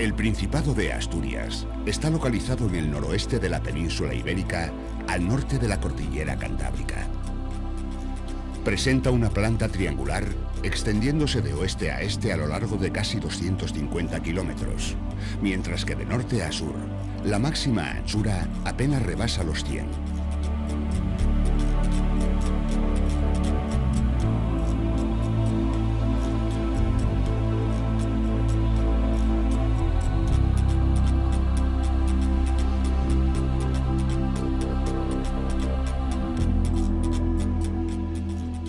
El Principado de Asturias está localizado en el noroeste de la península ibérica, al norte de la cordillera Cantábrica. Presenta una planta triangular extendiéndose de oeste a este a lo largo de casi 250 kilómetros, mientras que de norte a sur, la máxima anchura apenas rebasa los 100.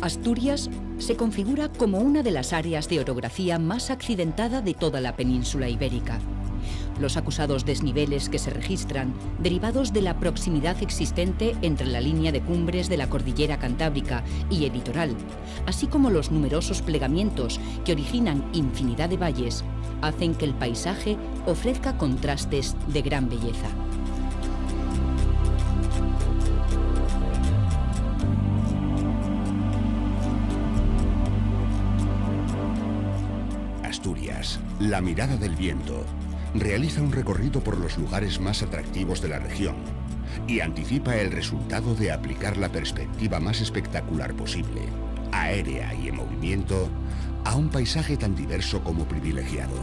Asturias se configura como una de las áreas de orografía más accidentada de toda la península ibérica. Los acusados desniveles que se registran, derivados de la proximidad existente entre la línea de cumbres de la cordillera Cantábrica y el litoral, así como los numerosos plegamientos que originan infinidad de valles, hacen que el paisaje ofrezca contrastes de gran belleza. Asturias, la mirada del viento, realiza un recorrido por los lugares más atractivos de la región y anticipa el resultado de aplicar la perspectiva más espectacular posible, aérea y en movimiento, a un paisaje tan diverso como privilegiado.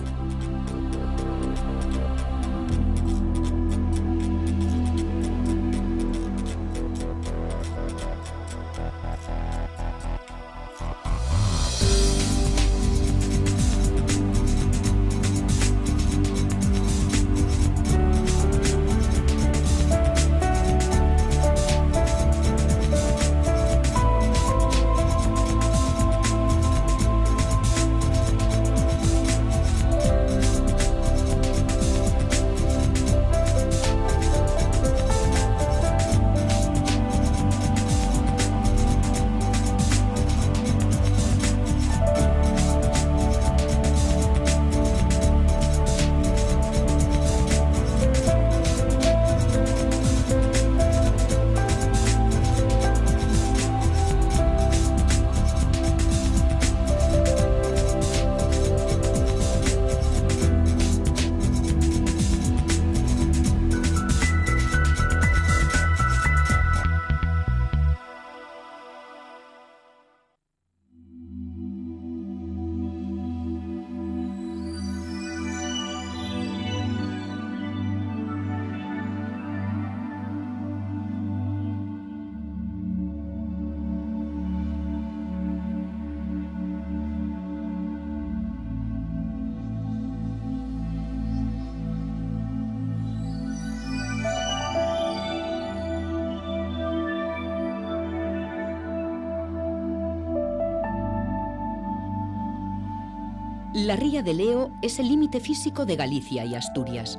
La ría de Leo es el límite físico de Galicia y Asturias.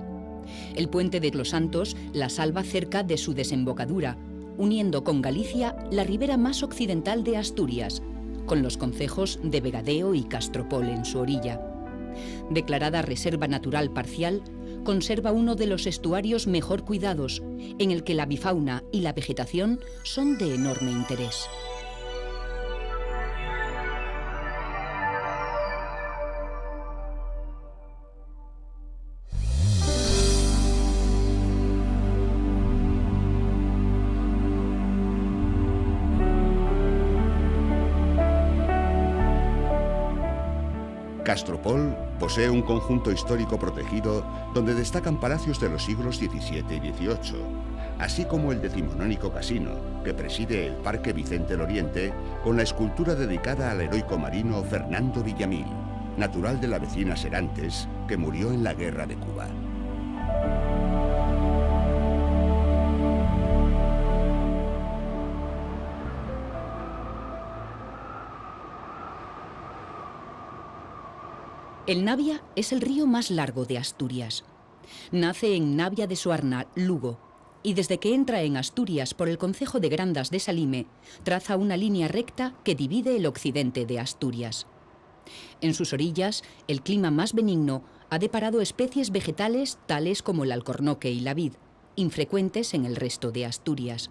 El puente de los Santos la salva cerca de su desembocadura, uniendo con Galicia la ribera más occidental de Asturias, con los concejos de Vegadeo y Castropol en su orilla. Declarada reserva natural parcial, conserva uno de los estuarios mejor cuidados, en el que la avifauna y la vegetación son de enorme interés. Castropol posee un conjunto histórico protegido donde destacan palacios de los siglos XVII y XVIII, así como el decimonónico casino, que preside el Parque Vicente el Oriente, con la escultura dedicada al heroico marino Fernando Villamil, natural de la vecina Serantes, que murió en la Guerra de Cuba. El Navia es el río más largo de Asturias. Nace en Navia de Suarna, Lugo, y desde que entra en Asturias por el concejo de Grandas de Salime, traza una línea recta que divide el occidente de Asturias. En sus orillas, el clima más benigno ha deparado especies vegetales tales como el alcornoque y la vid, infrecuentes en el resto de Asturias.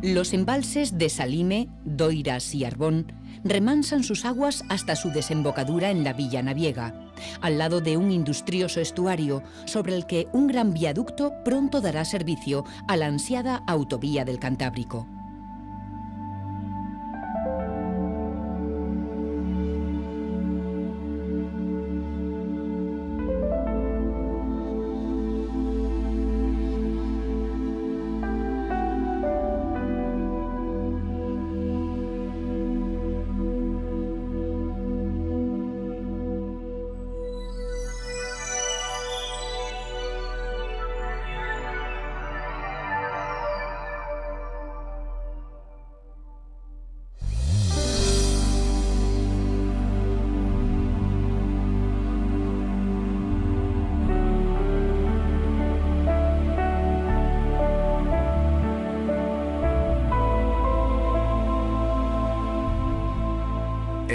Los embalses de Salime, Doiras y Arbón remansan sus aguas hasta su desembocadura en la Villa Naviega, al lado de un industrioso estuario sobre el que un gran viaducto pronto dará servicio a la ansiada autovía del Cantábrico.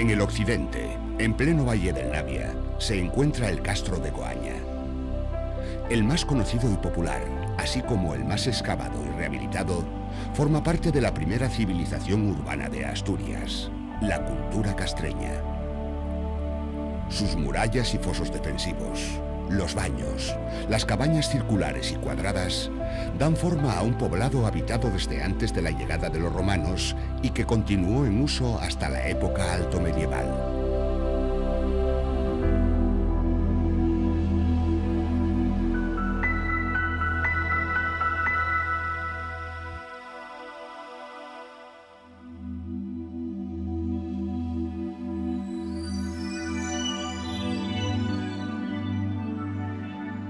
En el occidente, en pleno valle del Navia, se encuentra el Castro de Coaña. El más conocido y popular, así como el más excavado y rehabilitado, forma parte de la primera civilización urbana de Asturias, la cultura castreña. Sus murallas y fosos defensivos, los baños, las cabañas circulares y cuadradas dan forma a un poblado habitado desde antes de la llegada de los romanos y que continuó en uso hasta la época altomedieval.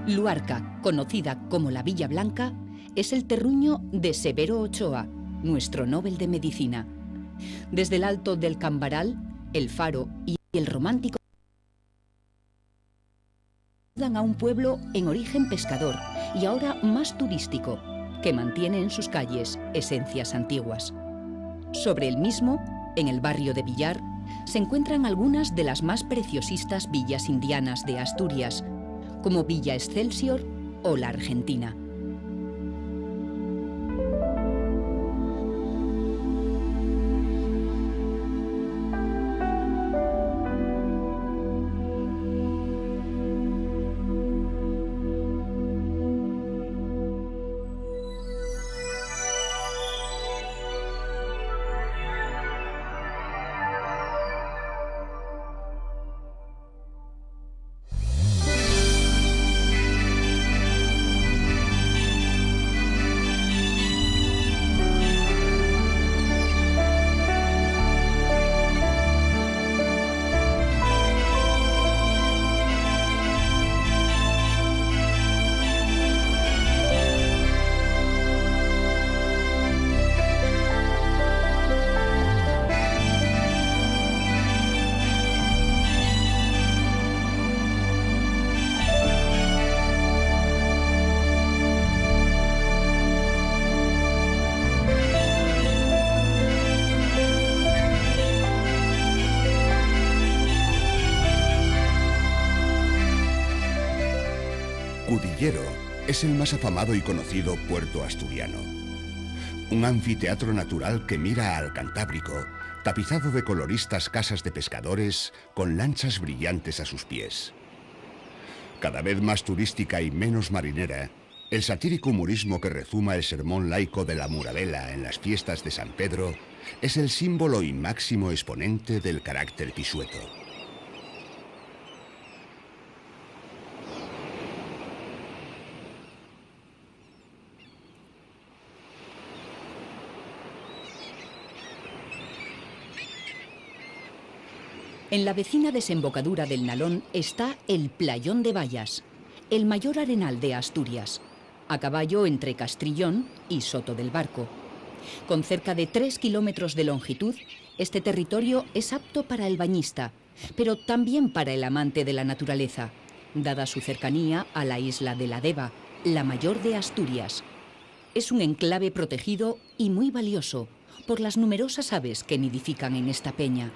Luarca, conocida como la Villa Blanca, es el terruño de Severo Ochoa, nuestro Nobel de Medicina. Desde el alto del Cambaral, el Faro y el Romántico dan a un pueblo en origen pescador y ahora más turístico, que mantiene en sus calles esencias antiguas. Sobre el mismo, en el barrio de Villar, se encuentran algunas de las más preciosistas villas indianas de Asturias, como Villa Excelsior o la Argentina. Cudillero es el más afamado y conocido puerto asturiano. Un anfiteatro natural que mira al Cantábrico, tapizado de coloristas casas de pescadores con lanchas brillantes a sus pies. Cada vez más turística y menos marinera, el satírico humorismo que rezuma el sermón laico de la Muravela en las fiestas de San Pedro es el símbolo y máximo exponente del carácter pisueto. En la vecina desembocadura del Nalón está el Playón de Bayas, el mayor arenal de Asturias, a caballo entre Castrillón y Soto del Barco. Con cerca de 3 kilómetros de longitud, este territorio es apto para el bañista, pero también para el amante de la naturaleza, dada su cercanía a la isla de la Deva, la mayor de Asturias. Es un enclave protegido y muy valioso por las numerosas aves que nidifican en esta peña.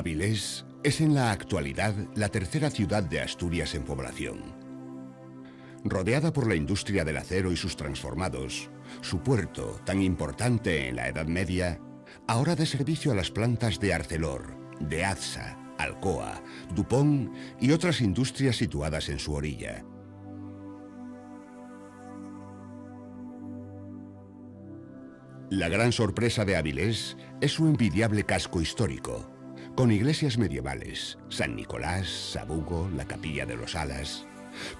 Avilés es en la actualidad la tercera ciudad de Asturias en población. Rodeada por la industria del acero y sus transformados, su puerto, tan importante en la Edad Media, ahora da servicio a las plantas de Arcelor, de Adsa, Alcoa, Dupont y otras industrias situadas en su orilla. La gran sorpresa de Avilés es su envidiable casco histórico, con iglesias medievales, San Nicolás, Sabugo, la Capilla de los Alas,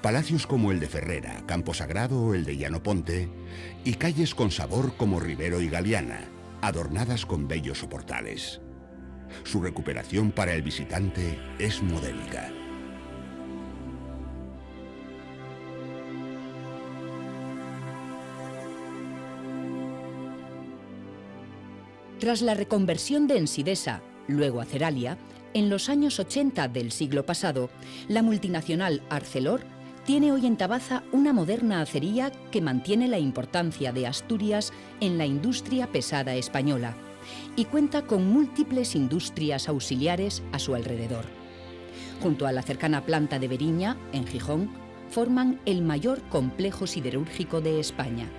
palacios como el de Ferrera, Campo Sagrado o el de Llanoponte, y calles con sabor como Rivero y Galiana, adornadas con bellos soportales. Su recuperación para el visitante es modélica. Tras la reconversión de Ensidesa, luego Aceralia, en los años 80 del siglo pasado, la multinacional Arcelor tiene hoy en Tabaza una moderna acería que mantiene la importancia de Asturias en la industria pesada española y cuenta con múltiples industrias auxiliares a su alrededor. Junto a la cercana planta de Beriña, en Gijón, forman el mayor complejo siderúrgico de España.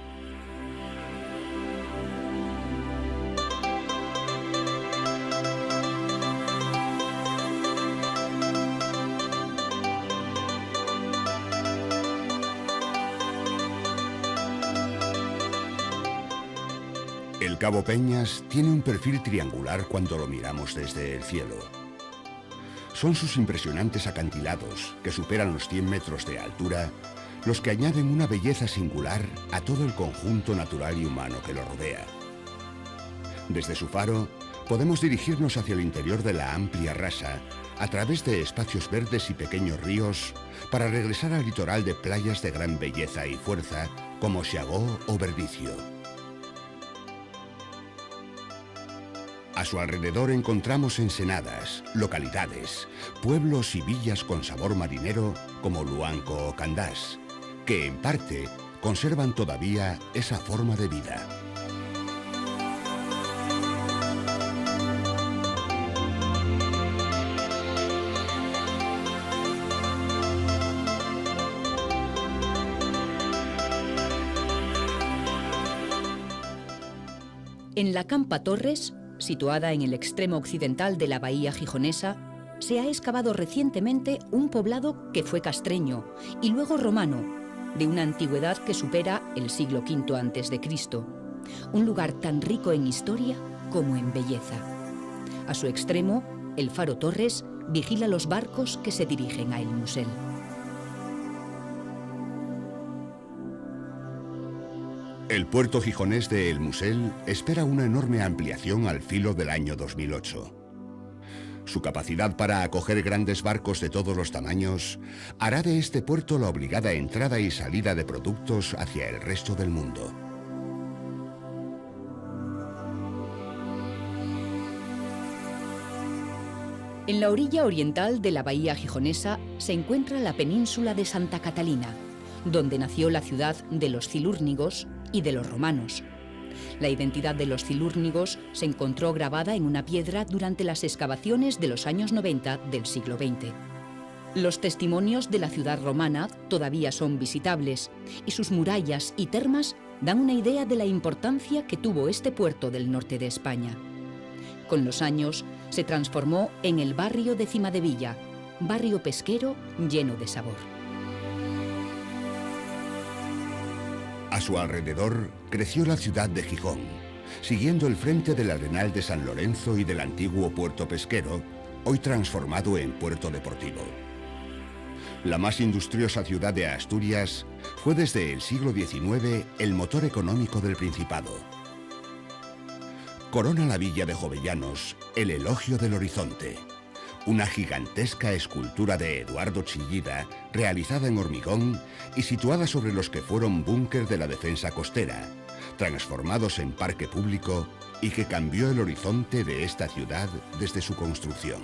El Cabo Peñas tiene un perfil triangular cuando lo miramos desde el cielo. Son sus impresionantes acantilados, que superan los 100 metros de altura, los que añaden una belleza singular a todo el conjunto natural y humano que lo rodea. Desde su faro, podemos dirigirnos hacia el interior de la amplia rasa, a través de espacios verdes y pequeños ríos, para regresar al litoral de playas de gran belleza y fuerza, como Xagó o Verdicio. A su alrededor encontramos ensenadas, localidades, pueblos y villas con sabor marinero como Luanco o Candás, que en parte conservan todavía esa forma de vida. En la Campa Torres, situada en el extremo occidental de la bahía gijonesa, se ha excavado recientemente un poblado que fue castreño y luego romano, de una antigüedad que supera el siglo V a.C., un lugar tan rico en historia como en belleza. A su extremo, el faro Torres vigila los barcos que se dirigen a El Musel. El puerto gijonés de El Musel espera una enorme ampliación al filo del año 2008. Su capacidad para acoger grandes barcos de todos los tamaños hará de este puerto la obligada entrada y salida de productos hacia el resto del mundo. En la orilla oriental de la bahía gijonesa se encuentra la península de Santa Catalina, donde nació la ciudad de los Cilúrnigos y de los romanos. La identidad de los Cilúrnigos se encontró grabada en una piedra durante las excavaciones de los años 90 del siglo XX. Los testimonios de la ciudad romana todavía son visitables y sus murallas y termas dan una idea de la importancia que tuvo este puerto del norte de España. Con los años se transformó en el barrio de Cimadevilla, barrio pesquero lleno de sabor. A su alrededor creció la ciudad de Gijón, siguiendo el frente del Arenal de San Lorenzo y del antiguo puerto pesquero, hoy transformado en puerto deportivo. La más industriosa ciudad de Asturias fue desde el siglo XIX el motor económico del Principado. Corona la villa de Jovellanos el Elogio del Horizonte, una gigantesca escultura de Eduardo Chillida realizada en hormigón y situada sobre los que fueron búnker de la defensa costera, transformados en parque público y que cambió el horizonte de esta ciudad desde su construcción.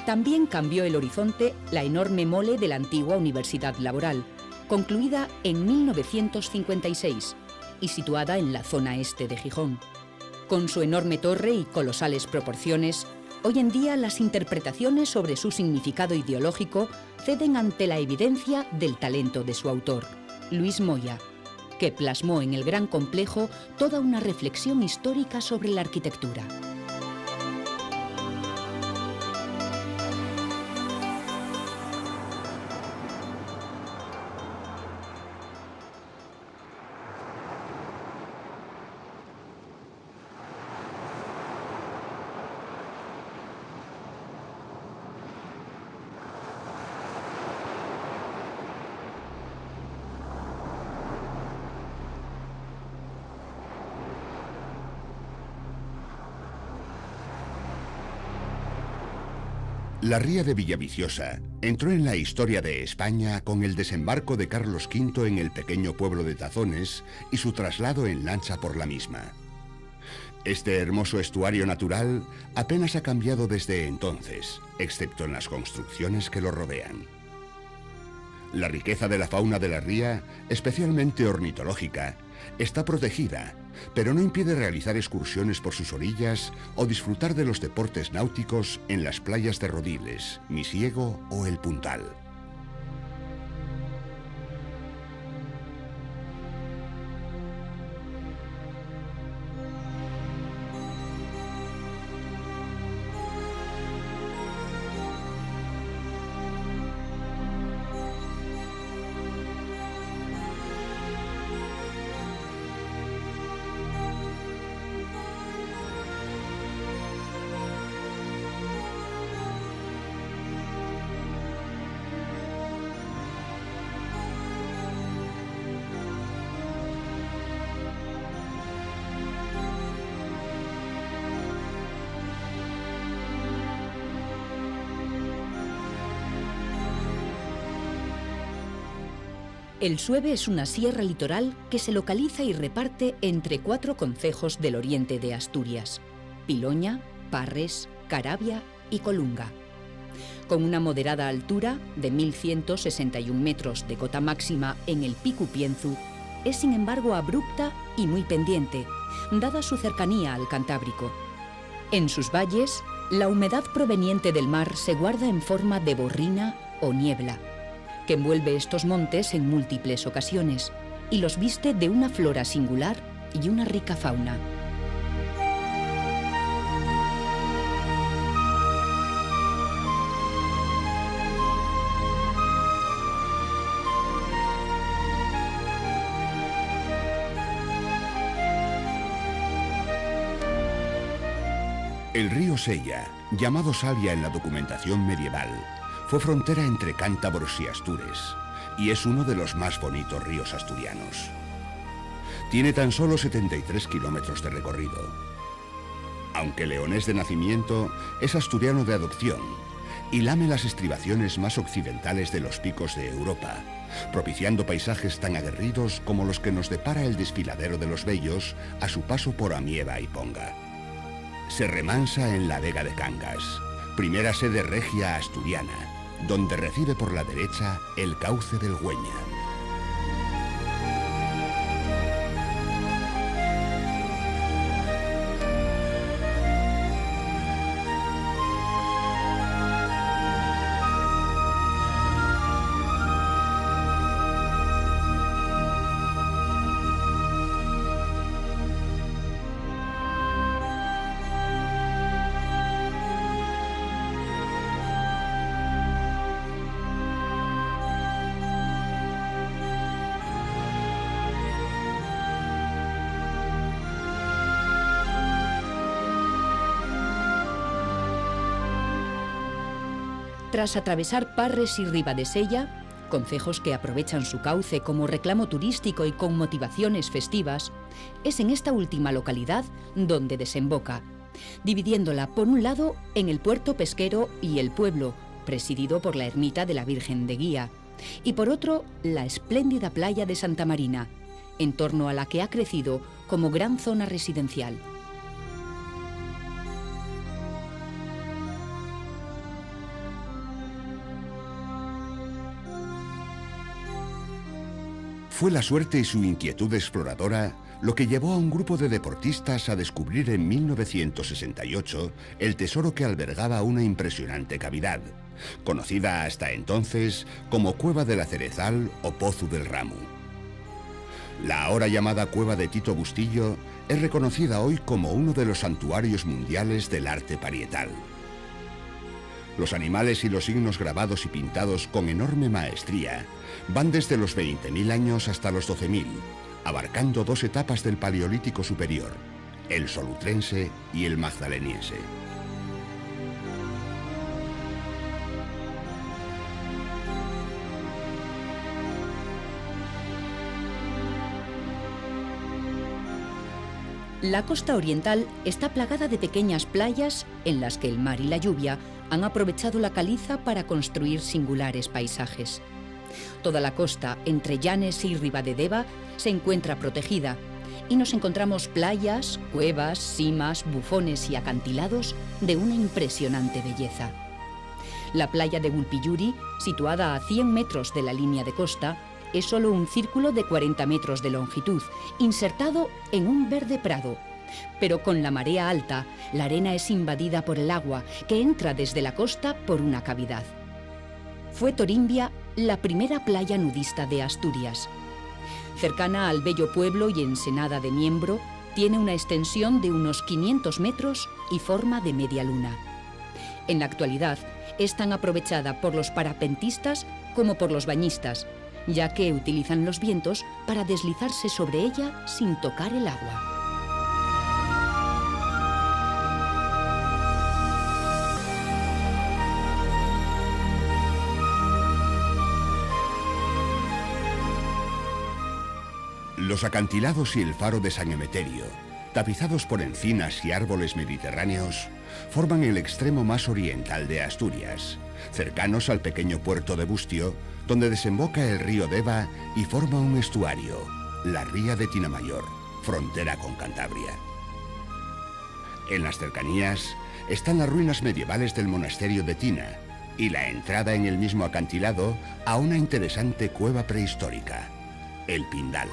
También cambió el horizonte la enorme mole de la antigua Universidad Laboral, concluida en 1956 y situada en la zona este de Gijón. Con su enorme torre y colosales proporciones, hoy en día las interpretaciones sobre su significado ideológico ceden ante la evidencia del talento de su autor, Luis Moya, que plasmó en el gran complejo toda una reflexión histórica sobre la arquitectura. La ría de Villaviciosa entró en la historia de España con el desembarco de Carlos V en el pequeño pueblo de Tazones y su traslado en lancha por la misma. Este hermoso estuario natural apenas ha cambiado desde entonces, excepto en las construcciones que lo rodean. La riqueza de la fauna de la ría, especialmente ornitológica, está protegida, pero no impide realizar excursiones por sus orillas o disfrutar de los deportes náuticos en las playas de Rodiles, Misiego o El Puntal. El Sueve es una sierra litoral que se localiza y reparte entre 4 concejos del oriente de Asturias: Piloña, Parres, Caravia y Colunga. Con una moderada altura de 1.161 metros de cota máxima en el Picu Pienzu, es sin embargo abrupta y muy pendiente, dada su cercanía al Cantábrico. En sus valles, la humedad proveniente del mar se guarda en forma de borrina o niebla, que envuelve estos montes en múltiples ocasiones y los viste de una flora singular y una rica fauna. El río Sella, llamado Savia en la documentación medieval, fue frontera entre cántabros y Astures, y es uno de los más bonitos ríos asturianos. Tiene tan solo 73 kilómetros de recorrido. Aunque leonés de nacimiento, es asturiano de adopción y lame las estribaciones más occidentales de los picos de Europa, propiciando paisajes tan aguerridos como los que nos depara el desfiladero de los Bellos a su paso por Amieva y Ponga. Se remansa en la Vega de Cangas, primera sede regia asturiana, donde recibe por la derecha el cauce del Güeña. Tras atravesar Parres y Ribadesella, concejos que aprovechan su cauce como reclamo turístico y con motivaciones festivas, es en esta última localidad donde desemboca, dividiéndola por un lado en el puerto pesquero y el pueblo, presidido por la ermita de la Virgen de Guía, y por otro la espléndida playa de Santa Marina, en torno a la que ha crecido como gran zona residencial. Fue la suerte y su inquietud exploradora lo que llevó a un grupo de deportistas a descubrir en 1968 el tesoro que albergaba una impresionante cavidad, conocida hasta entonces como Cueva de la Cerezal o Pozo del Ramu. La ahora llamada Cueva de Tito Bustillo es reconocida hoy como uno de los santuarios mundiales del arte parietal. Los animales y los signos grabados y pintados con enorme maestría van desde los 20.000 años hasta los 12.000, abarcando dos etapas del Paleolítico Superior, el solutrense y el magdaleniense. La costa oriental está plagada de pequeñas playas en las que el mar y la lluvia han aprovechado la caliza para construir singulares paisajes. Toda la costa entre Llanes y Ribadedeva se encuentra protegida y nos encontramos playas, cuevas, simas, bufones y acantilados de una impresionante belleza. La playa de Gulpiyuri, situada a 100 metros de la línea de costa, es solo un círculo de 40 metros de longitud, insertado en un verde prado. Pero con la marea alta, la arena es invadida por el agua, que entra desde la costa por una cavidad. Fue Torimbia la primera playa nudista de Asturias. Cercana al bello pueblo y ensenada de Miembro, tiene una extensión de unos 500 metros y forma de media luna. En la actualidad, es tan aprovechada por los parapentistas como por los bañistas, ya que utilizan los vientos para deslizarse sobre ella sin tocar el agua. Los acantilados y el faro de San Emeterio, tapizados por encinas y árboles mediterráneos, forman el extremo más oriental de Asturias, cercanos al pequeño puerto de Bustio, donde desemboca el río Deva y forma un estuario, la ría de Tinamayor, frontera con Cantabria. En las cercanías están las ruinas medievales del monasterio de Tina y la entrada en el mismo acantilado a una interesante cueva prehistórica, el Pindal.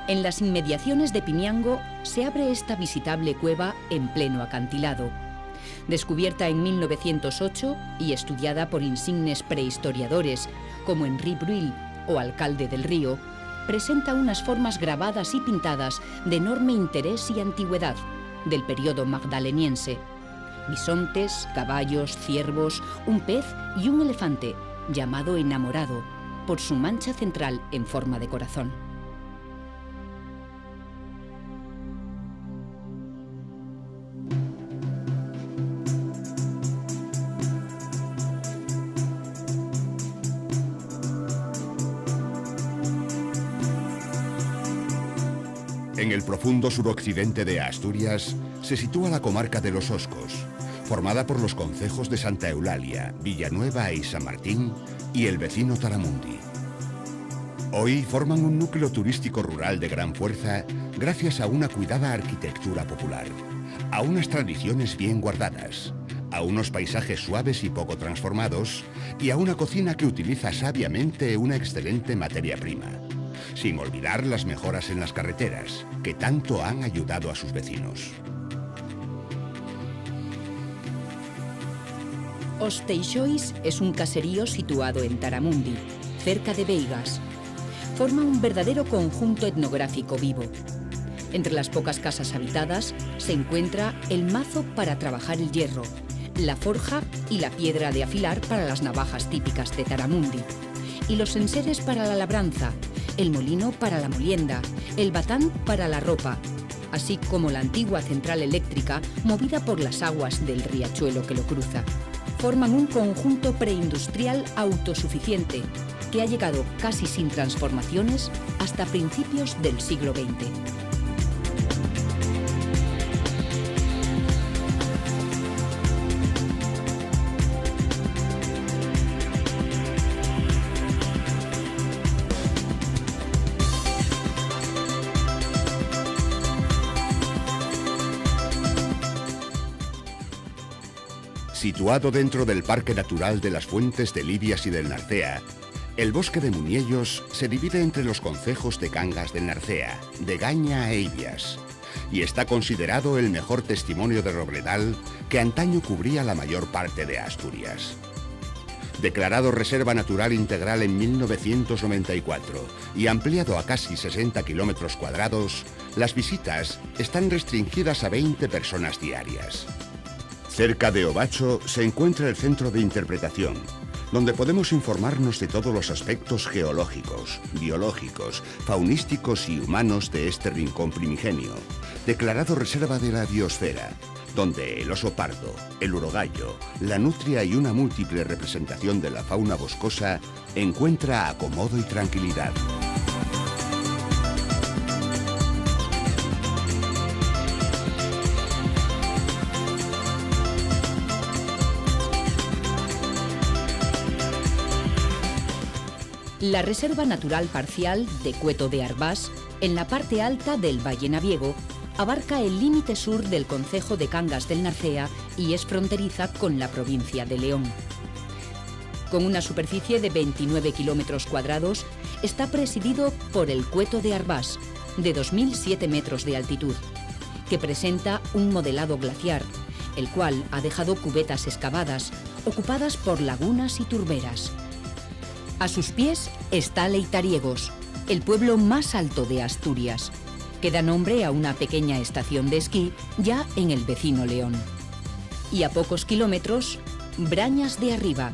En las inmediaciones de Pimiango se abre esta visitable cueva en pleno acantilado. Descubierta en 1908 y estudiada por insignes prehistoriadores como Henri Bruil o Alcalde del Río, presenta unas formas grabadas y pintadas de enorme interés y antigüedad del periodo magdaleniense. Bisontes, caballos, ciervos, un pez y un elefante, llamado Enamorado, por su mancha central en forma de corazón. En el profundo suroccidente de Asturias se sitúa la comarca de los Oscos, formada por los concejos de Santa Eulalia, Villanueva y San Martín y el vecino Taramundi. Hoy forman un núcleo turístico rural de gran fuerza gracias a una cuidada arquitectura popular, a unas tradiciones bien guardadas, a unos paisajes suaves y poco transformados y a una cocina que utiliza sabiamente una excelente materia prima, sin olvidar las mejoras en las carreteras, que tanto han ayudado a sus vecinos. Os Teixois es un caserío situado en Taramundi, cerca de Beigas. Forma un verdadero conjunto etnográfico vivo. Entre las pocas casas habitadas se encuentra el mazo para trabajar el hierro, la forja y la piedra de afilar para las navajas típicas de Taramundi, y los enseres para la labranza, el molino para la molienda, el batán para la ropa, así como la antigua central eléctrica movida por las aguas del riachuelo que lo cruza. Forman un conjunto preindustrial autosuficiente que ha llegado casi sin transformaciones hasta principios del siglo XX. Situado dentro del Parque Natural de las Fuentes de Libias y del Narcea, el bosque de Muniellos se divide entre los concejos de Cangas del Narcea, de Gaña e Ibias, y está considerado el mejor testimonio de robledal que antaño cubría la mayor parte de Asturias. Declarado Reserva Natural Integral en 1994 y ampliado a casi 60 kilómetros cuadrados, las visitas están restringidas a 20 personas diarias. Cerca de Ovacho se encuentra el Centro de Interpretación, donde podemos informarnos de todos los aspectos geológicos, biológicos, faunísticos y humanos de este rincón primigenio, declarado Reserva de la Biosfera, donde el oso pardo, el urogallo, la nutria y una múltiple representación de la fauna boscosa encuentra acomodo y tranquilidad. La Reserva Natural Parcial de Cueto de Arbás, en la parte alta del Valle Naviego, abarca el límite sur del concejo de Cangas del Narcea y es fronteriza con la provincia de León. Con una superficie de 29 kilómetros cuadrados, está presidido por el Cueto de Arbás, de 2007 metros de altitud, que presenta un modelado glaciar, el cual ha dejado cubetas excavadas, ocupadas por lagunas y turberas. A sus pies está Leitariegos, el pueblo más alto de Asturias, que da nombre a una pequeña estación de esquí ya en el vecino León. Y a pocos kilómetros, Brañas de Arriba,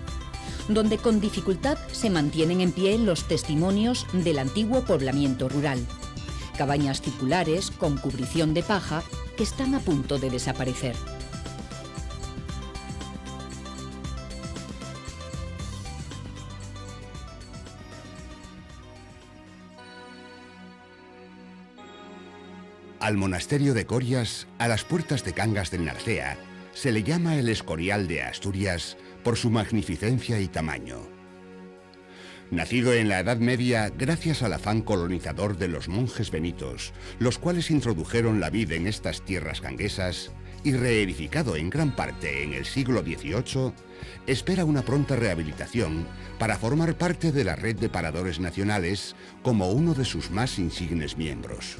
donde con dificultad se mantienen en pie los testimonios del antiguo poblamiento rural. Cabañas circulares con cubrición de paja que están a punto de desaparecer. Al monasterio de Corias, a las puertas de Cangas del Narcea, se le llama el Escorial de Asturias por su magnificencia y tamaño. Nacido en la Edad Media gracias al afán colonizador de los monjes benitos, los cuales introdujeron la vid en estas tierras canguesas, y reedificado en gran parte en el siglo XVIII, espera una pronta rehabilitación para formar parte de la red de paradores nacionales como uno de sus más insignes miembros.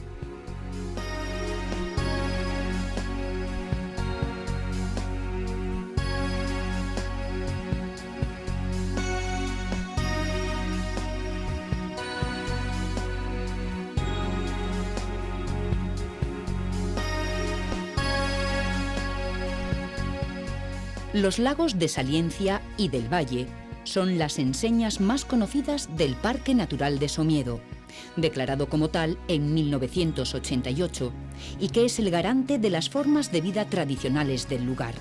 Los lagos de Saliencia y del Valle son las enseñas más conocidas del Parque Natural de Somiedo, declarado como tal en 1988, y que es el garante de las formas de vida tradicionales del lugar,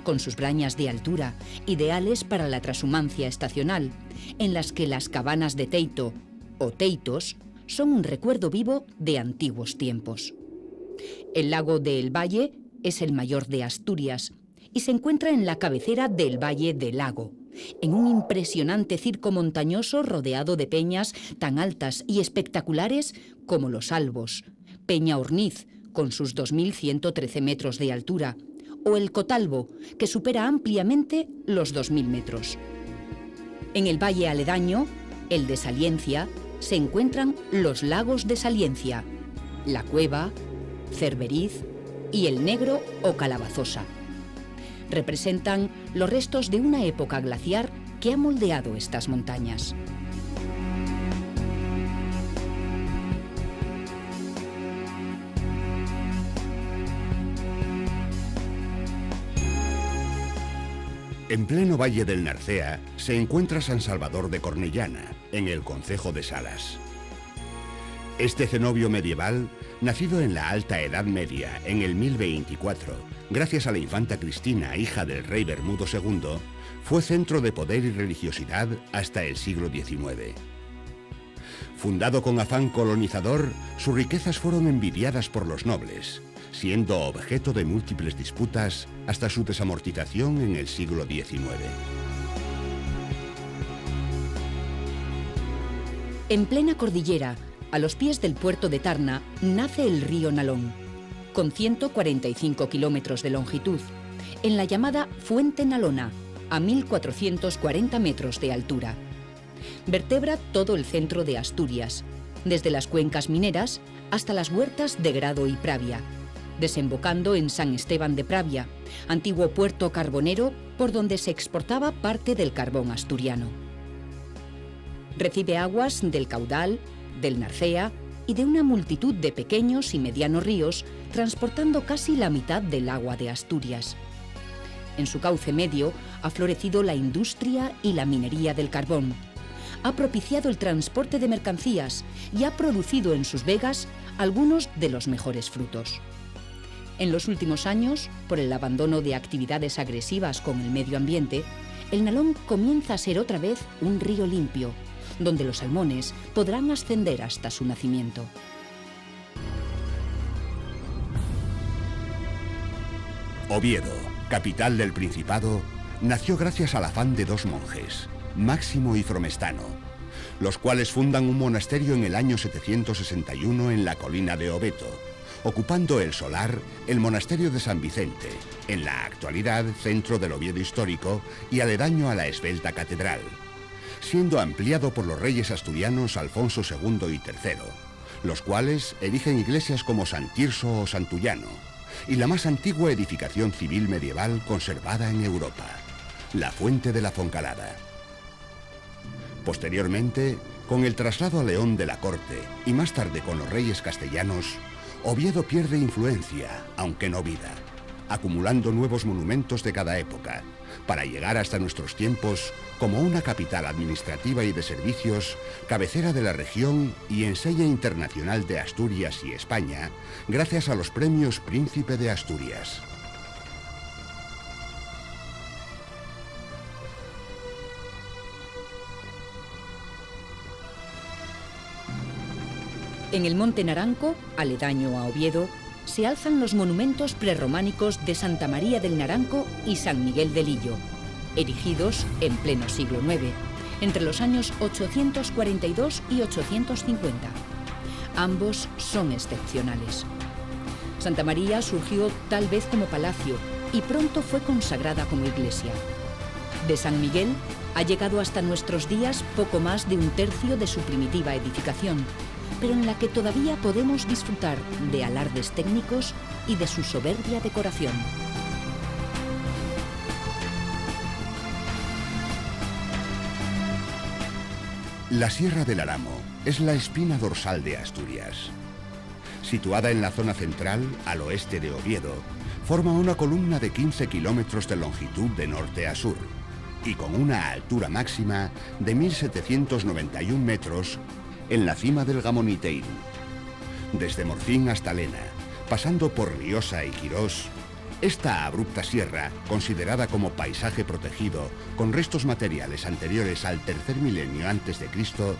con sus brañas de altura, ideales para la trashumancia estacional, en las que las cabanas de teito, o teitos, son un recuerdo vivo de antiguos tiempos. El lago del Valle es el mayor de Asturias, y se encuentra en la cabecera del Valle del Lago, en un impresionante circo montañoso rodeado de peñas tan altas y espectaculares como Los Albos, Peña Orniz, con sus 2.113 metros de altura, o el Cotalbo, que supera ampliamente los 2.000 metros. En el valle aledaño, el de Saliencia, se encuentran los lagos de Saliencia, La Cueva, Cerberiz y el Negro o Calabazosa. Representan los restos de una época glaciar que ha moldeado estas montañas. En pleno Valle del Narcea se encuentra San Salvador de Cornellana, en el concejo de Salas. Este cenobio medieval, nacido en la Alta Edad Media, en el 1024, gracias a la infanta Cristina, hija del rey Bermudo II, fue centro de poder y religiosidad hasta el siglo XIX. Fundado con afán colonizador, sus riquezas fueron envidiadas por los nobles, siendo objeto de múltiples disputas hasta su desamortización en el siglo XIX. En plena cordillera, a los pies del puerto de Tarna, nace el río Nalón, con 145 kilómetros de longitud, en la llamada Fuente Nalona, a 1.440 metros de altura. Vertebra todo el centro de Asturias, desde las cuencas mineras hasta las huertas de Grado y Pravia, desembocando en San Esteban de Pravia, antiguo puerto carbonero por donde se exportaba parte del carbón asturiano. Recibe aguas del Caudal, del Narcea y de una multitud de pequeños y medianos ríos, transportando casi la mitad del agua de Asturias. En su cauce medio ha florecido la industria y la minería del carbón. Ha propiciado el transporte de mercancías y ha producido en sus vegas algunos de los mejores frutos. En los últimos años, por el abandono de actividades agresivas con el medio ambiente, el Nalón comienza a ser otra vez un río limpio, donde los salmones podrán ascender hasta su nacimiento. Oviedo, capital del Principado, nació gracias al afán de dos monjes, Máximo y Fromestano, los cuales fundan un monasterio en el año 761 en la colina de Oveto, ocupando el solar el monasterio de San Vicente, en la actualidad centro del Oviedo histórico y aledaño a la esbelta catedral, siendo ampliado por los reyes asturianos Alfonso II y III, los cuales erigen iglesias como San Tirso o Santullano, y la más antigua edificación civil medieval conservada en Europa, la Fuente de la Foncalada. Posteriormente, con el traslado a León de la corte y más tarde con los reyes castellanos, Oviedo pierde influencia, aunque no vida, acumulando nuevos monumentos de cada época, para llegar hasta nuestros tiempos como una capital administrativa y de servicios, cabecera de la región y enseña internacional de Asturias y España, gracias a los premios Príncipe de Asturias. En el Monte Naranco, aledaño a Oviedo, se alzan los monumentos prerrománicos de Santa María del Naranco y San Miguel de Lillo, erigidos en pleno siglo IX, entre los años 842 y 850. Ambos son excepcionales. Santa María surgió tal vez como palacio y pronto fue consagrada como iglesia. De San Miguel ha llegado hasta nuestros días poco más de un tercio de su primitiva edificación, pero en la que todavía podemos disfrutar de alardes técnicos y de su soberbia decoración. La Sierra del Álamo es la espina dorsal de Asturias. Situada en la zona central, al oeste de Oviedo, forma una columna de 15 kilómetros de longitud de norte a sur y con una altura máxima de 1.791 metros en la cima del Gamoniteiro. Desde Morcín hasta Lena, pasando por Riosa y Quirós, esta abrupta sierra, considerada como paisaje protegido con restos materiales anteriores al tercer milenio antes de Cristo,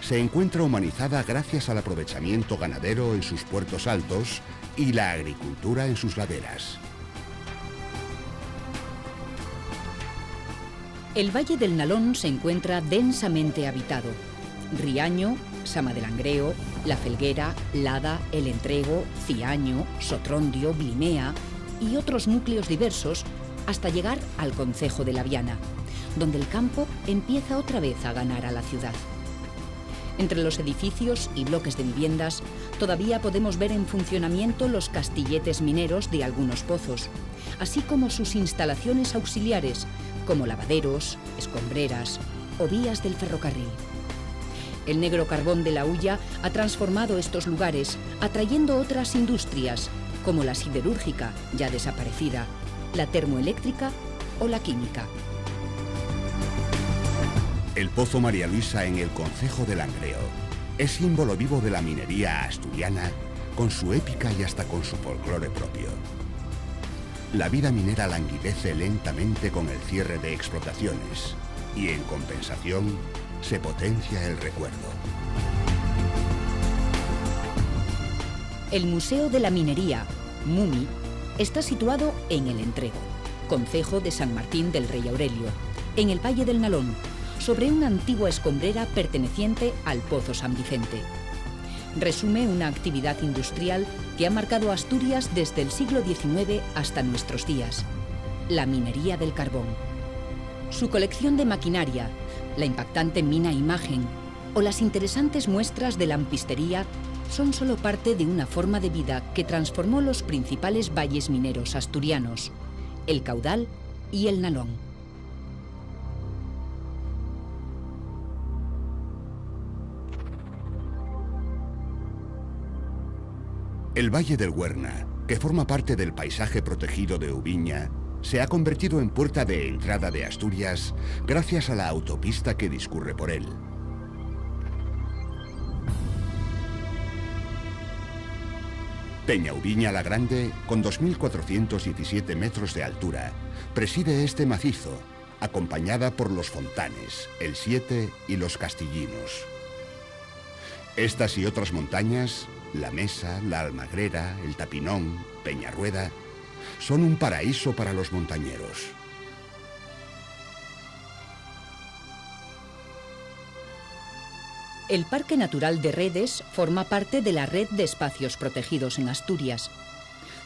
se encuentra humanizada gracias al aprovechamiento ganadero en sus puertos altos y la agricultura en sus laderas. El Valle del Nalón se encuentra densamente habitado. Riaño, Sama de Langreo, La Felguera, Lada, El Entrego, Ciaño, Sotrondio, Blimea y otros núcleos diversos hasta llegar al concejo de La Viana, donde el campo empieza otra vez a ganar a la ciudad. Entre los edificios y bloques de viviendas todavía podemos ver en funcionamiento los castilletes mineros de algunos pozos, así como sus instalaciones auxiliares como lavaderos, escombreras o vías del ferrocarril. El negro carbón de la hulla ha transformado estos lugares, atrayendo otras industrias, como la siderúrgica, ya desaparecida, la termoeléctrica o la química. El Pozo María Luisa en el concejo de Langreo es símbolo vivo de la minería asturiana, con su épica y hasta con su folclore propio. La vida minera languidece lentamente con el cierre de explotaciones y, en compensación, se potencia el recuerdo. El Museo de la Minería, MUMI, está situado en El Entrego, concejo de San Martín del Rey Aurelio, en el Valle del Nalón, sobre una antigua escombrera perteneciente al Pozo San Vicente. Resume una actividad industrial que ha marcado Asturias desde el siglo XIX hasta nuestros días. la minería del carbón. Su colección de maquinaria, la impactante mina Imagen o las interesantes muestras de lampistería son solo parte de una forma de vida que transformó los principales valles mineros asturianos, el Caudal y el Nalón. El Valle del Huerna, que forma parte del paisaje protegido de Ubiña, se ha convertido en puerta de entrada de Asturias gracias a la autopista que discurre por él. Peñaubiña la Grande, con 2.417 metros de altura, preside este macizo, acompañada por los Fontanes, el Siete y los Castillinos. Estas y otras montañas, la Mesa, la Almagrera, el Tapinón, Peñarrueda, son un paraíso para los montañeros. El Parque Natural de Redes forma parte de la red de espacios protegidos en Asturias.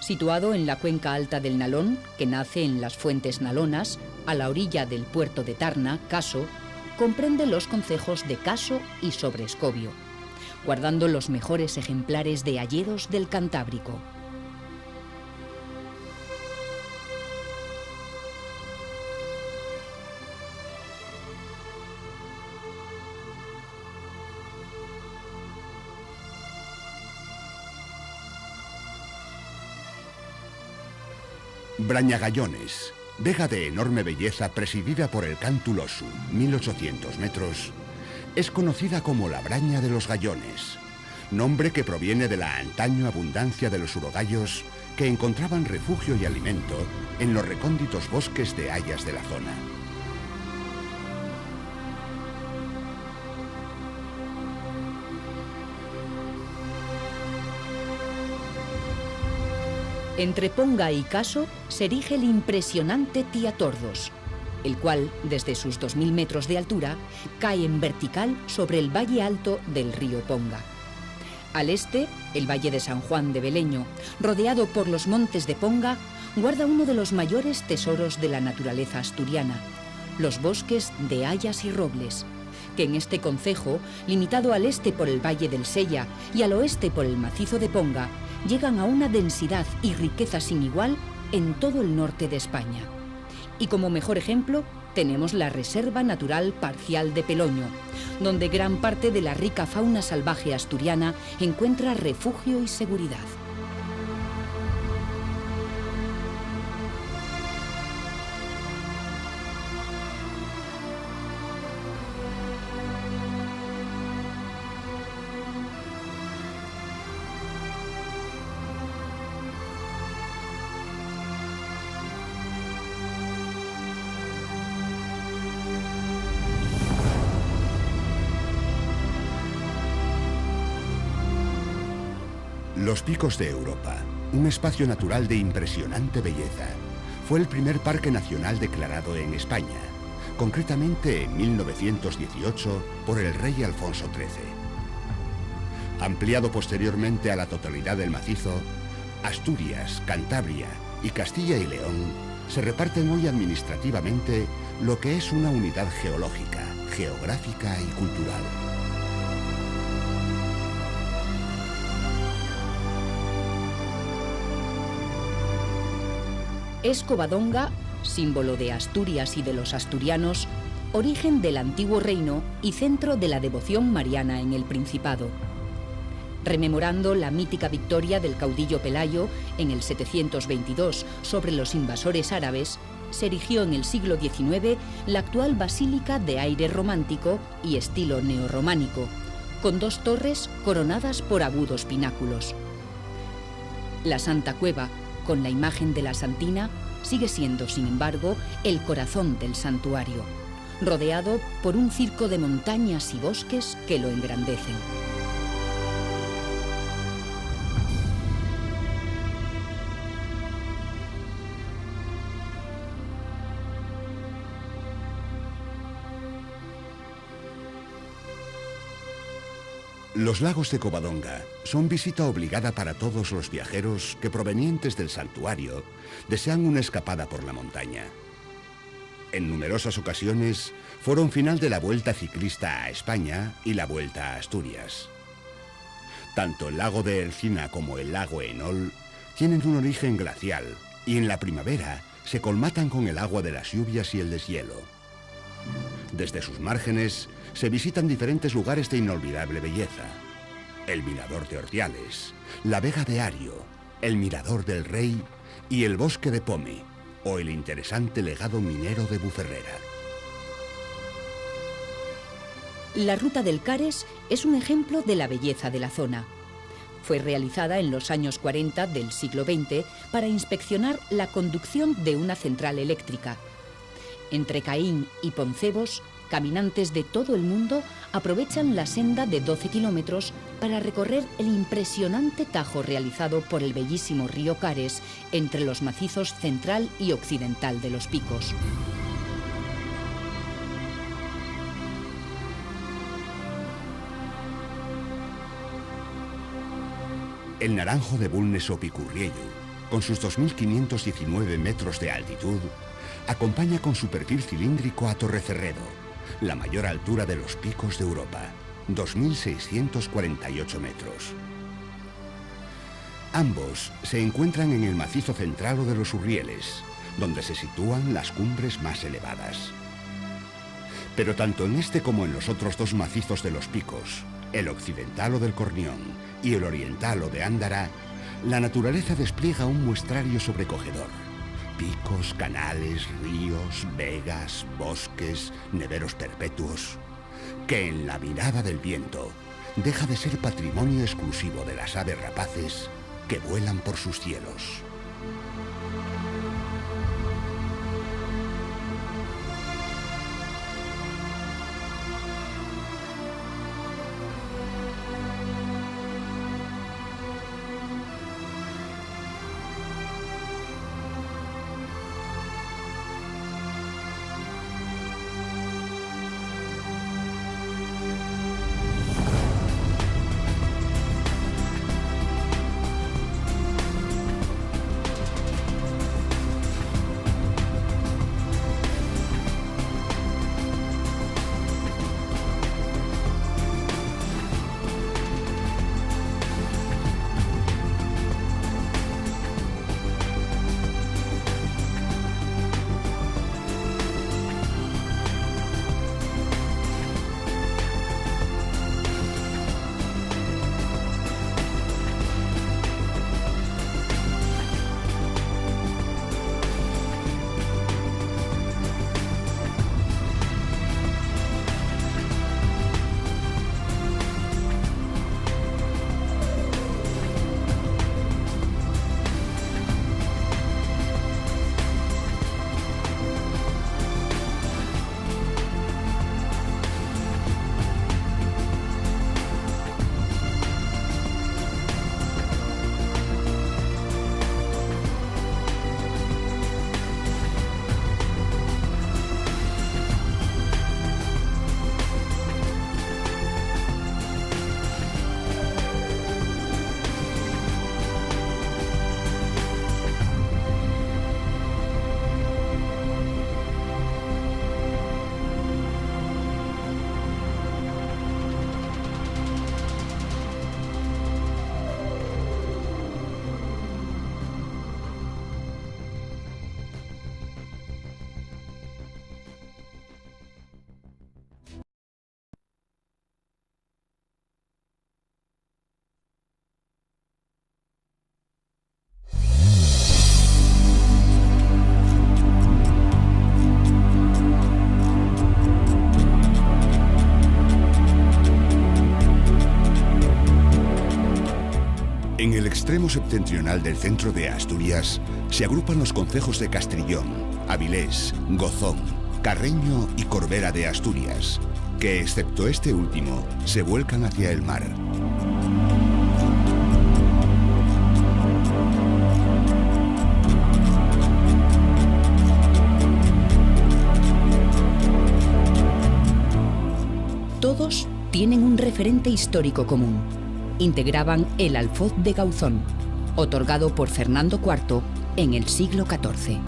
Situado en la cuenca alta del Nalón, que nace en las Fuentes Nalonas, a la orilla del puerto de Tarna, Caso, comprende los concejos de Caso y Sobrescobio, guardando los mejores ejemplares de hayedos del Cantábrico. Brañagallones, vega de enorme belleza presidida por el Cantulosu, 1800 metros, es conocida como la Braña de los Gallones, nombre que proviene de la antaño abundancia de los urogallos que encontraban refugio y alimento en los recónditos bosques de hayas de la zona. Entre Ponga y Caso se erige el impresionante Tiatordos, el cual, desde sus 2.000 metros de altura, cae en vertical sobre el valle alto del río Ponga. Al este, el valle de San Juan de Beleño, rodeado por los montes de Ponga, guarda uno de los mayores tesoros de la naturaleza asturiana, los bosques de hayas y robles, que en este concejo, limitado al este por el valle del Sella y al oeste por el macizo de Ponga, llegan a una densidad y riqueza sin igual en todo el norte de España. Y como mejor ejemplo, tenemos la Reserva Natural Parcial de Peloño, donde gran parte de la rica fauna salvaje asturiana encuentra refugio y seguridad. Los Picos de Europa, un espacio natural de impresionante belleza, fue el primer parque nacional declarado en España, concretamente en 1918 por el rey Alfonso XIII. Ampliado posteriormente a la totalidad del macizo, Asturias, Cantabria y Castilla y León se reparten hoy administrativamente lo que es una unidad geológica, geográfica y cultural. Es Covadonga, símbolo de Asturias y de los asturianos, origen del antiguo reino y centro de la devoción mariana en el Principado. Rememorando la mítica victoria del caudillo Pelayo en el 722 sobre los invasores árabes, se erigió en el siglo XIX la actual basílica de aire romántico y estilo neorrománico, con 2 torres coronadas por agudos pináculos. La Santa Cueva, con la imagen de la Santina, sigue siendo, sin embargo, el corazón del santuario, rodeado por un circo de montañas y bosques que lo engrandecen. Los lagos de Covadonga son visita obligada para todos los viajeros que, provenientes del santuario, desean una escapada por la montaña. En numerosas ocasiones fueron final de la Vuelta Ciclista a España y la Vuelta a Asturias. Tanto el lago de Ercina como el lago Enol tienen un origen glacial y en la primavera se colmatan con el agua de las lluvias y el deshielo. Desde sus márgenes se visitan diferentes lugares de inolvidable belleza. El Mirador de Ordiales, la Vega de Ario, el Mirador del Rey y el Bosque de Pome, o el interesante legado minero de Buferrera. La Ruta del Cares es un ejemplo de la belleza de la zona. Fue realizada en los años 40 del siglo XX para inspeccionar la conducción de una central eléctrica. Entre Caín y Poncebos, caminantes de todo el mundo aprovechan la senda de 12 kilómetros para recorrer el impresionante tajo realizado por el bellísimo río Cares entre los macizos central y occidental de los Picos. El Naranjo de Bulnes o Picurriello, con sus 2.519 metros de altitud, acompaña con su perfil cilíndrico a Torrecerredo, la mayor altura de los picos de Europa, 2.648 metros. Ambos se encuentran en el macizo central o de los Urrieles, donde se sitúan las cumbres más elevadas. Pero tanto en este como en los otros dos macizos de los picos, el occidental o del Cornión y el oriental o de Ándara, la naturaleza despliega un muestrario sobrecogedor. Picos, canales, ríos, vegas, bosques, neveros perpetuos, que en la mirada del viento deja de ser patrimonio exclusivo de las aves rapaces que vuelan por sus cielos. En el extremo septentrional del centro de Asturias se agrupan los concejos de Castrillón, Avilés, Gozón, Carreño y Corbera de Asturias, que, excepto este último, se vuelcan hacia el mar. Todos tienen un referente histórico común. Integraban el Alfoz de Gauzón, otorgado por Fernando IV en el siglo XIV.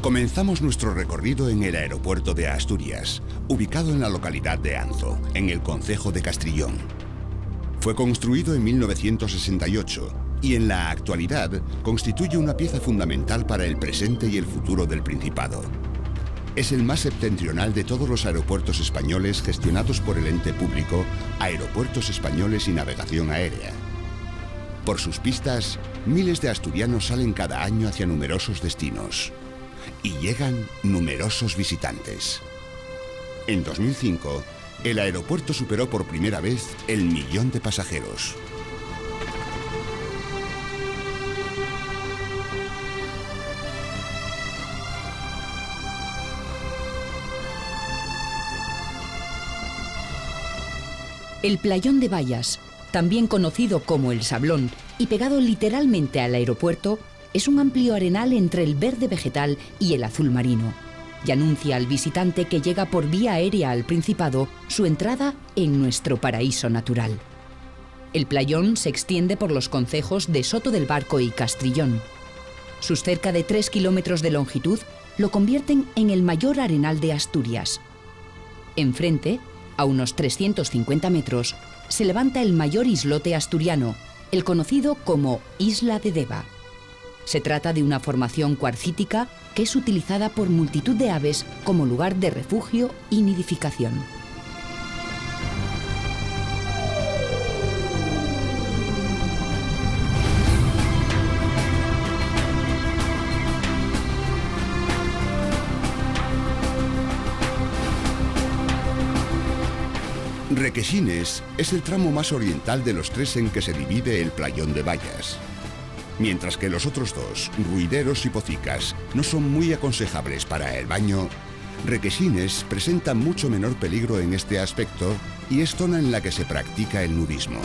Comenzamos nuestro recorrido en el aeropuerto de Asturias, ubicado en la localidad de Anzo, en el concejo de Castrillón. Fue construido en 1968 y en la actualidad constituye una pieza fundamental para el presente y el futuro del Principado. Es el más septentrional de todos los aeropuertos españoles gestionados por el ente público Aeropuertos Españoles y Navegación Aérea. Por sus pistas, miles de asturianos salen cada año hacia numerosos destinos. Y llegan numerosos visitantes. En 2005, el aeropuerto superó por primera vez el 1.000.000 de pasajeros. El Playón de Bayas, también conocido como El Sablón y pegado literalmente al aeropuerto, es un amplio arenal entre el verde vegetal y el azul marino, y anuncia al visitante que llega por vía aérea al Principado su entrada en nuestro paraíso natural. El playón se extiende por los concejos de Soto del Barco y Castrillón. Sus cerca de 3 kilómetros de longitud lo convierten en el mayor arenal de Asturias. Enfrente, a unos 350 metros, se levanta el mayor islote asturiano, el conocido como Isla de Deva. Se trata de una formación cuarcítica que es utilizada por multitud de aves como lugar de refugio y nidificación. Requesines es el tramo más oriental de los 3 en que se divide el Playón de Bayas. Mientras que los otros 2, Ruideros y Pocicas, no son muy aconsejables para el baño, Requesines presenta mucho menor peligro en este aspecto y es zona en la que se practica el nudismo.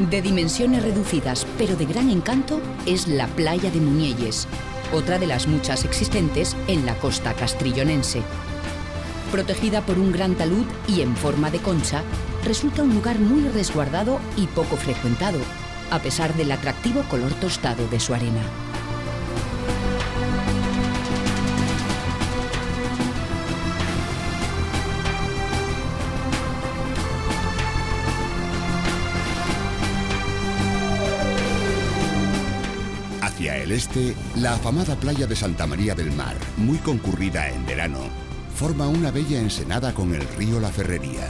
De dimensiones reducidas, pero de gran encanto, es la playa de Muñelles, otra de las muchas existentes en la costa castrillonense. Protegida por un gran talud y en forma de concha, resulta un lugar muy resguardado y poco frecuentado, a pesar del atractivo color tostado de su arena. Hacia el este, la afamada playa de Santa María del Mar, muy concurrida en verano, forma una bella ensenada con el río La Ferrería.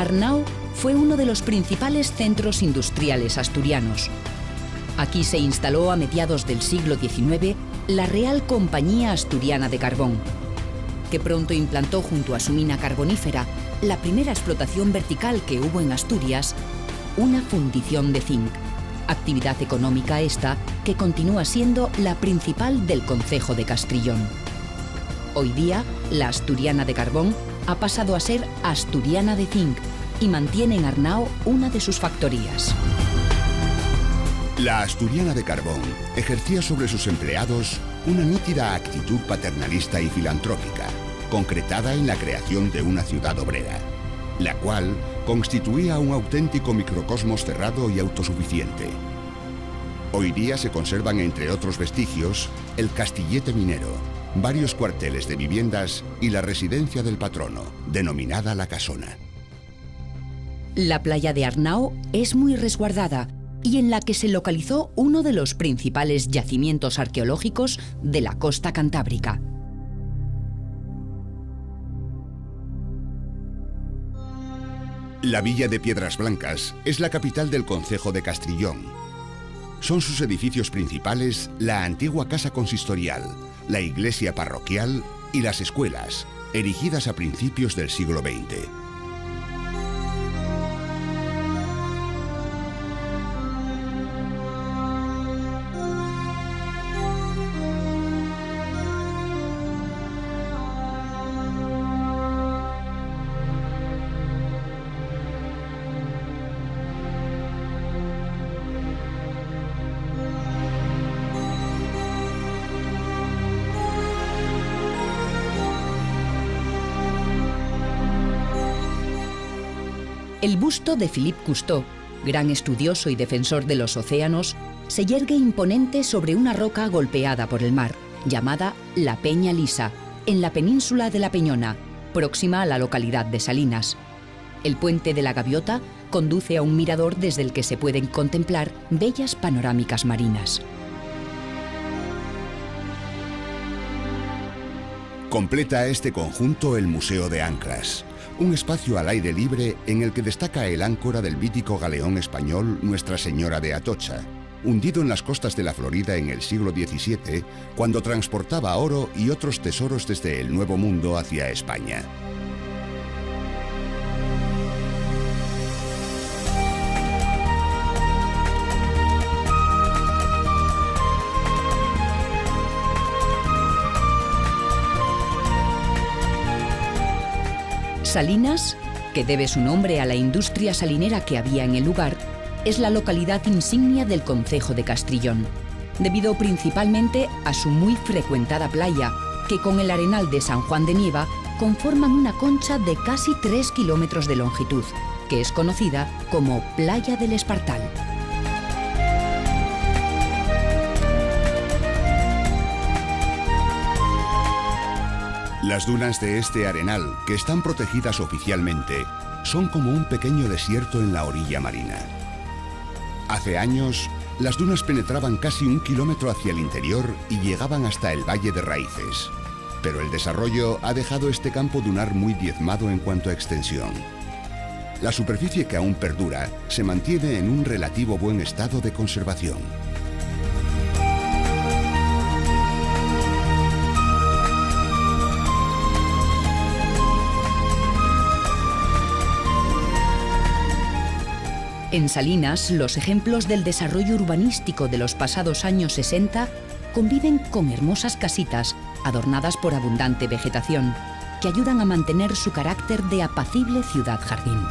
Arnao fue uno de los principales centros industriales asturianos. Aquí se instaló a mediados del siglo XIX la Real Compañía Asturiana de Carbón, que pronto implantó junto a su mina carbonífera, la primera explotación vertical que hubo en Asturias, una fundición de zinc, actividad económica esta que continúa siendo la principal del concejo de Castrillón. Hoy día, la Asturiana de Carbón ha pasado a ser Asturiana de Zinc y mantiene en Arnao una de sus factorías. La Asturiana de Carbón ejercía sobre sus empleados una nítida actitud paternalista y filantrópica, concretada en la creación de una ciudad obrera, la cual constituía un auténtico microcosmos cerrado y autosuficiente. Hoy día se conservan, entre otros vestigios, el castillete minero, varios cuarteles de viviendas y la residencia del patrono, denominada La Casona. La playa de Arnao es muy resguardada y en la que se localizó uno de los principales yacimientos arqueológicos de la costa cantábrica. La villa de Piedras Blancas es la capital del concejo de Castrillón. Son sus edificios principales la antigua casa consistorial, la iglesia parroquial y las escuelas, erigidas a principios del siglo XX. El busto de Philippe Cousteau, gran estudioso y defensor de los océanos, se yergue imponente sobre una roca golpeada por el mar, llamada La Peña Lisa, en la península de La Peñona, próxima a la localidad de Salinas. El puente de la Gaviota conduce a un mirador desde el que se pueden contemplar bellas panorámicas marinas. Completa este conjunto el Museo de Anclas, un espacio al aire libre en el que destaca el áncora del mítico galeón español Nuestra Señora de Atocha, hundido en las costas de la Florida en el siglo XVII, cuando transportaba oro y otros tesoros desde el Nuevo Mundo hacia España. Salinas, que debe su nombre a la industria salinera que había en el lugar, es la localidad insignia del concejo de Castrillón, debido principalmente a su muy frecuentada playa, que con el arenal de San Juan de Nieva conforman una concha de casi 3 kilómetros de longitud, que es conocida como Playa del Espartal. Las dunas de este arenal, que están protegidas oficialmente, son como un pequeño desierto en la orilla marina. Hace años, las dunas penetraban casi 1 kilómetro hacia el interior y llegaban hasta el Valle de Raíces. Pero el desarrollo ha dejado este campo dunar muy diezmado en cuanto a extensión. La superficie que aún perdura se mantiene en un relativo buen estado de conservación. En Salinas, los ejemplos del desarrollo urbanístico de los pasados años 60 conviven con hermosas casitas adornadas por abundante vegetación, que ayudan a mantener su carácter de apacible ciudad-jardín.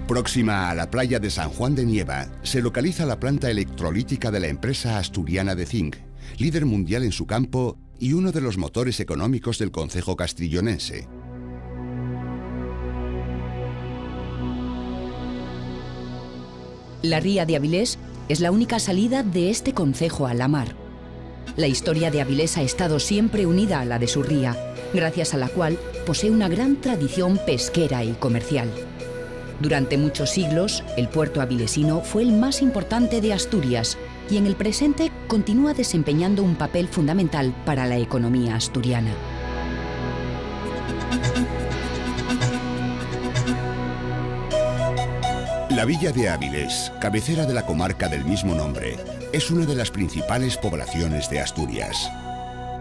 Próxima a la playa de San Juan de Nieva, se localiza la planta electrolítica de la empresa asturiana de Zinc, líder mundial en su campo y uno de los motores económicos del concejo castrillonense. La ría de Avilés es la única salida de este concejo a la mar. La historia de Avilés ha estado siempre unida a la de su ría, gracias a la cual posee una gran tradición pesquera y comercial. Durante muchos siglos, el puerto avilesino fue el más importante de Asturias y en el presente continúa desempeñando un papel fundamental para la economía asturiana. La villa de Avilés, cabecera de la comarca del mismo nombre, es una de las principales poblaciones de Asturias.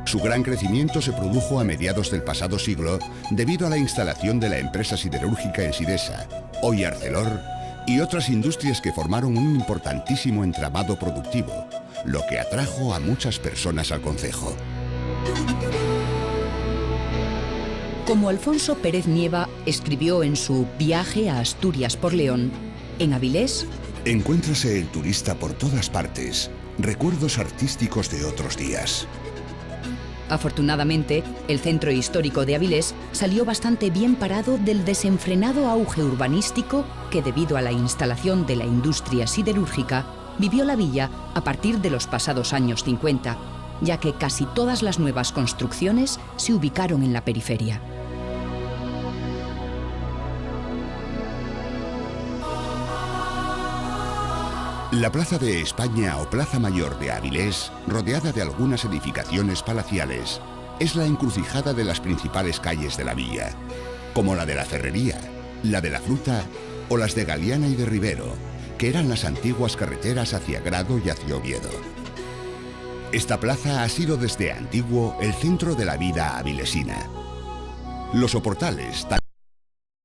Su gran crecimiento se produjo a mediados del pasado siglo debido a la instalación de la empresa siderúrgica Ensidesa, hoy Arcelor, y otras industrias que formaron un importantísimo entramado productivo, lo que atrajo a muchas personas al concejo. Como Alfonso Pérez Nieva escribió en su Viaje a Asturias por León, en Avilés encuéntrase el turista por todas partes, recuerdos artísticos de otros días. Afortunadamente, el centro histórico de Avilés salió bastante bien parado del desenfrenado auge urbanístico que, debido a la instalación de la industria siderúrgica, vivió la villa a partir de los pasados años 50, ya que casi todas las nuevas construcciones se ubicaron en la periferia. La Plaza de España o Plaza Mayor de Avilés, rodeada de algunas edificaciones palaciales, es la encrucijada de las principales calles de la villa, como la de la Ferrería, la de la Fruta o las de Galiana y de Rivero, que eran las antiguas carreteras hacia Grado y hacia Oviedo. Esta plaza ha sido desde antiguo el centro de la vida avilesina. Los soportales,